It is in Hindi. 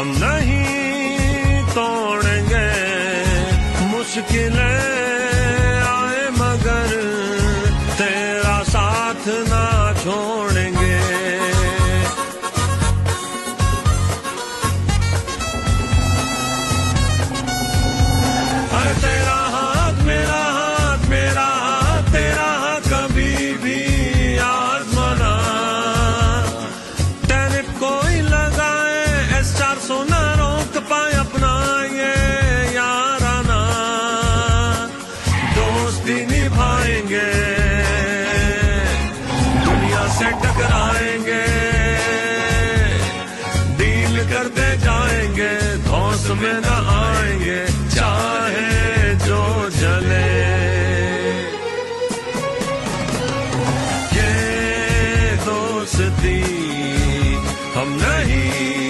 हम नहीं तोड़ेंगे, मुश्किलें आए मगर तेरा साथ ना छोड़ेंगे। अरे तेरा हाथ मेरा हाथ, मेरा हाथ तेरा हाथ कभी भी आजमाना। टैरिफ कोई लगाए S400 ना रोक पाए अपना ये याराना। दोस्ती निभाएंगे, दुनिया से टकराएंगे, डील करते जाएंगे, धौंस में न आएंगे, चाहे जो जले। ये दोस्ती हम नहीं